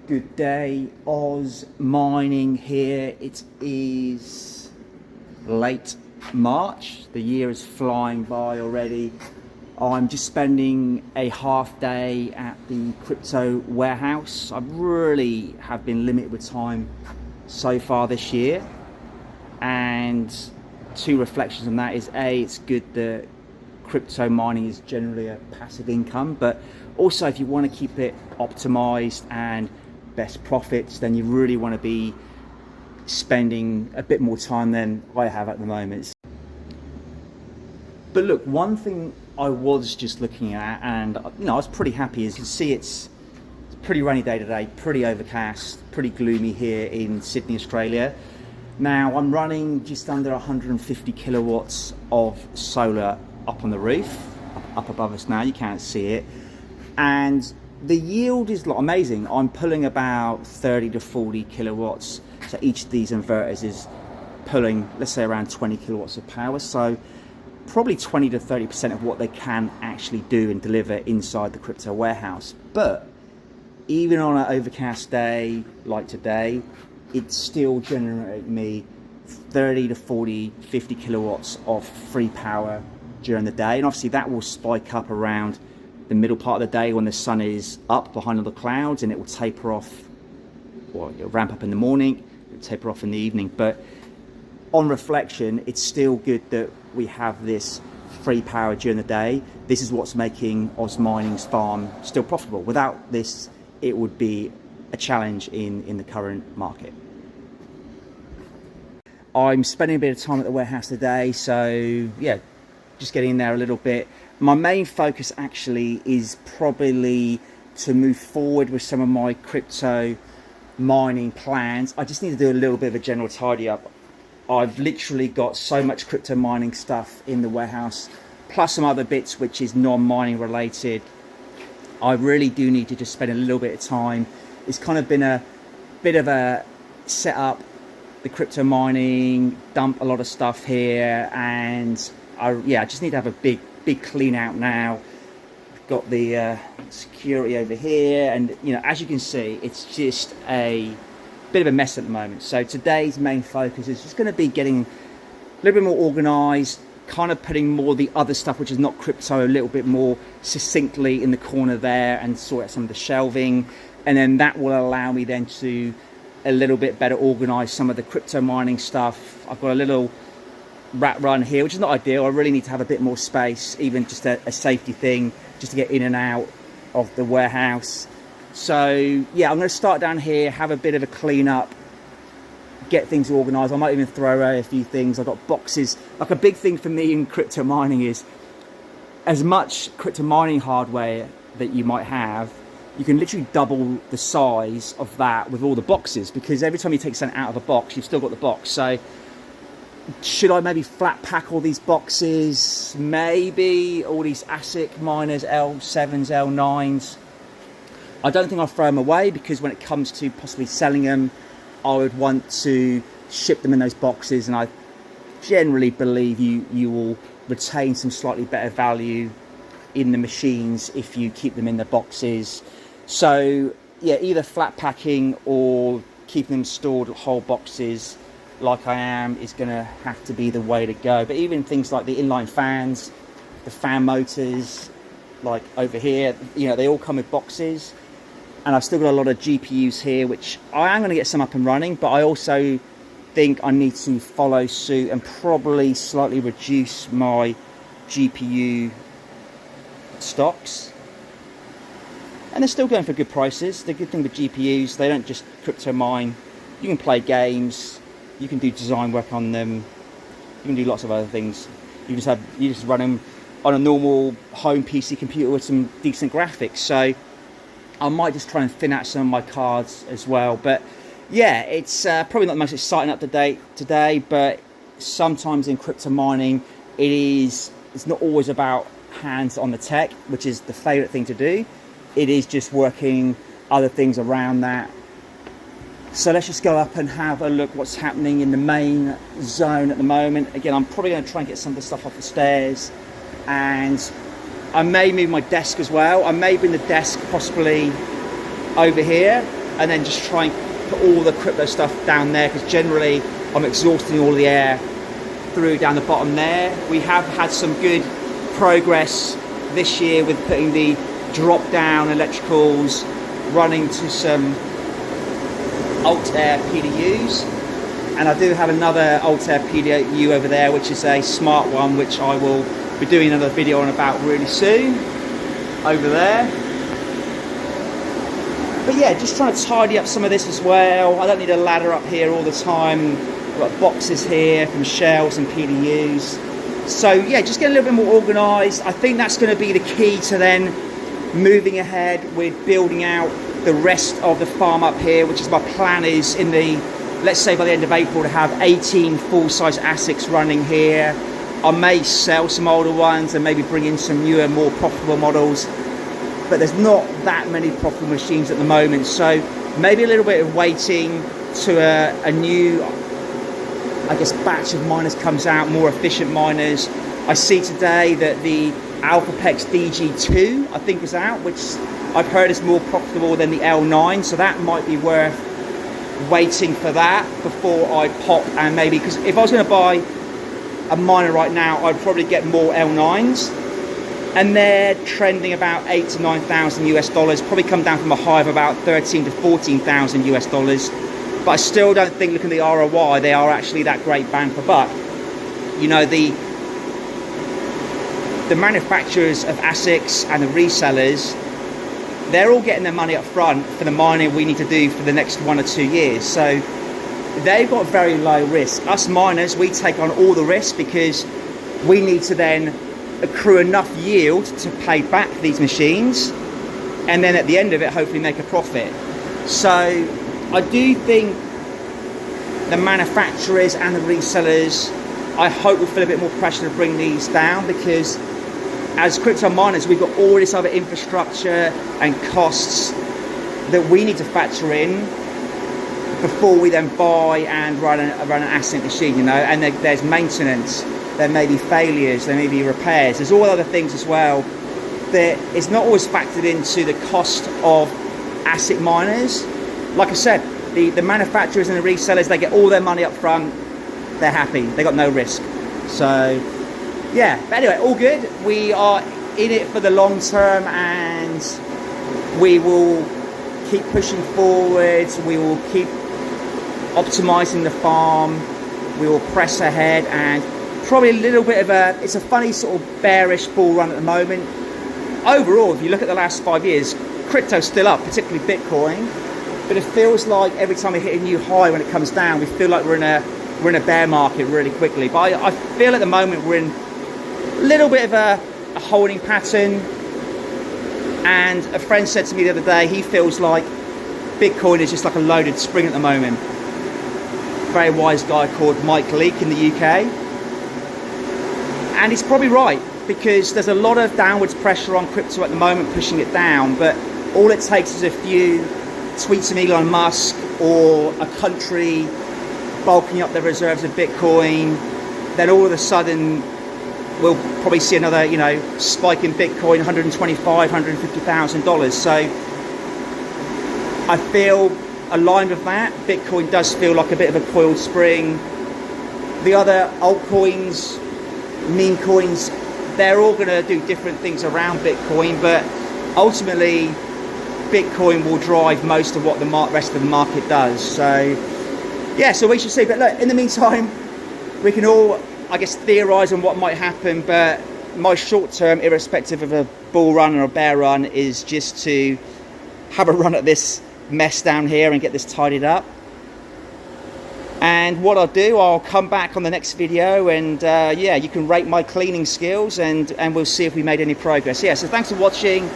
Good day, Oz Mining here. It is late March. The year is flying by already. I'm just spending a half day at the crypto warehouse. I really have been limited with time so far this year. And two reflections on that is A, it's good that crypto mining is generally a passive income, but also if you want to keep it optimized and best profits, then you really want to be spending a bit more time than I have at the moment. But look, one thing I was just looking at, and I was pretty happy, is you can see it's a pretty rainy day today, pretty overcast, pretty gloomy here in Sydney, Australia. Now I'm running just under 150 kilowatts of solar up on the roof, up above us now, you can't see it. And the yield is amazing. I'm pulling about 30 to 40 kilowatts. So each of these inverters is pulling, let's say, around 20 kilowatts of power. So probably 20 to 30% of what they can actually do and deliver inside the crypto warehouse. But even on an overcast day like today, it's still generating me 30 to 40, 50 kilowatts of free power during the day. And obviously that will spike up around the middle part of the day when the sun is up behind all the clouds, and it will taper off, or it'll ramp up in the morning, it'll taper off in the evening. But on reflection, it's still good that we have this free power during the day. This is what's making Oz Mining's farm still profitable. Without this, it would be a challenge in the current market. I'm spending a bit of time at the warehouse today, so yeah, just getting in there a little bit. My main focus actually is probably to move forward with some of my crypto mining plans. I just need to do a little bit of a general tidy up. I've literally got so much crypto mining stuff in the warehouse, plus some other bits which is non-mining related. I really do need to just spend a little bit of time. It's kind of been a bit of a setup, the crypto mining, dump a lot of stuff here, and I just need to have a big clean out now. I've got the security over here, and as you can see, it's just a bit of a mess at the moment. So today's main focus is just going to be getting a little bit more organized, kind of putting more of the other stuff which is not crypto a little bit more succinctly in the corner there, and sort out some of the shelving, and then that will allow me then to a little bit better organize some of the crypto mining stuff. I've got a little rat run here, which is not ideal. I really need to have a bit more space, even just a safety thing, just to get in and out of the warehouse. So yeah, I'm going to start down here, have a bit of a clean up, get things organized. I might even throw away a few things. I've got boxes. Like, a big thing for me in crypto mining is, as much crypto mining hardware that you might have, you can literally double the size of that with all the boxes, because every time you take something out of a box, you've still got the box. So should I maybe flat pack all these boxes? Maybe all these ASIC miners, L7s, L9s. I don't think I'll throw them away, because when it comes to possibly selling them, I would want to ship them in those boxes, and I generally believe you will retain some slightly better value in the machines if you keep them in the boxes. So yeah, either flat packing or keeping them stored whole boxes like I am is going to have to be the way to go. But even things like the inline fans, the fan motors, like over here, they all come with boxes. And I've still got a lot of GPUs here, which I am going to get some up and running, but I also think I need to follow suit and probably slightly reduce my GPU stocks. And they're still going for good prices. The good thing with GPUs, they don't just crypto mine. You can play games, you can do design work on them, you can do lots of other things. You just run them on a normal home PC computer with some decent graphics. So I might just try and thin out some of my cards as well. But yeah, it's probably not the most exciting up to date today, but sometimes in crypto mining, it's not always about hands on the tech, which is the favorite thing to do. It is just working other things around that. So let's just go up and have a look what's happening in the main zone at the moment. Again, I'm probably going to try and get some of the stuff off the stairs, and I may move my desk as well. I may bring the desk possibly over here, and then just try and put all the crypto stuff down there, because generally I'm exhausting all the air through down the bottom there. We have had some good progress this year with putting the drop down electricals running to some Altair PDUs, and I do have another Altair PDU over there, which is a smart one, which I will be doing another video on about really soon over there. But yeah, just trying to tidy up some of this as well. I don't need a ladder up here all the time. We've got boxes here from shelves and PDUs. So yeah, just get a little bit more organized. I think that's going to be the key to then moving ahead with building out the rest of the farm up here, which is my plan is in the, let's say by the end of April, to have 18 full-size ASICs running here. I may sell some older ones and maybe bring in some newer, more profitable models, but there's not that many profitable machines at the moment, so maybe a little bit of waiting to a new, I guess, batch of miners comes out, more efficient miners. I see today that the ALPH DG2 I think is out, which I've heard is more profitable than the L9, so that might be worth waiting for that before I pop. And maybe, because if I was going to buy a miner right now, I'd probably get more L9s, and they're trending about 8,000 to 9,000 US dollars, probably come down from a high of about 13,000 to 14,000 US dollars. But I still don't think, looking at the ROI, they are actually that great bang for buck. You know, the manufacturers of ASICs and the resellers, they're all getting their money up front for the mining we need to do for the next 1 or 2 years. So they've got very low risk. Us miners, we take on all the risk because we need to then accrue enough yield to pay back these machines, and then at the end of it, hopefully make a profit. So I do think the manufacturers and the resellers, I hope will feel a bit more pressure to bring these down, because as crypto miners, we've got all this other infrastructure and costs that we need to factor in before we then buy and run an ASIC machine, you know. And there's maintenance, there may be failures, there may be repairs, there's all other things as well that is not always factored into the cost of ASIC miners. Like I said, the manufacturers and the resellers, they get all their money up front, they're happy, they got no risk. So yeah, but anyway, all good. We are in it for the long term, and we will keep pushing forward. We will keep optimizing the farm. We will press ahead, and probably a little bit of it's a funny sort of bearish bull run at the moment. Overall, if you look at the last 5 years, crypto's still up, particularly Bitcoin, but it feels like every time we hit a new high, when it comes down, we feel like we're in a bear market really quickly. But I feel at the moment we're in a little bit of a holding pattern. And a friend said to me the other day, he feels like Bitcoin is just like a loaded spring at the moment. Very wise guy called Mike Leake in the UK. And he's probably right, because there's a lot of downwards pressure on crypto at the moment, pushing it down. But all it takes is a few tweets from Elon Musk or a country bulking up their reserves of Bitcoin, then all of a sudden we'll probably see another, you know, spike in Bitcoin, $125,000, $150,000. So I feel aligned with that. Bitcoin does feel like a bit of a coiled spring. The other altcoins, meme coins, they're all going to do different things around Bitcoin, but ultimately Bitcoin will drive most of what the rest of the market does. So yeah, so we should see. But look, in the meantime, we can all, I guess, theorize on what might happen, but my short term, irrespective of a bull run or a bear run, is just to have a run at this mess down here and get this tidied up. And what I'll do, I'll come back on the next video, and yeah, you can rate my cleaning skills, and we'll see if we made any progress. Yeah, so thanks for watching.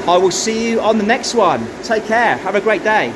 I will see you on the next one. Take care. Have a great day.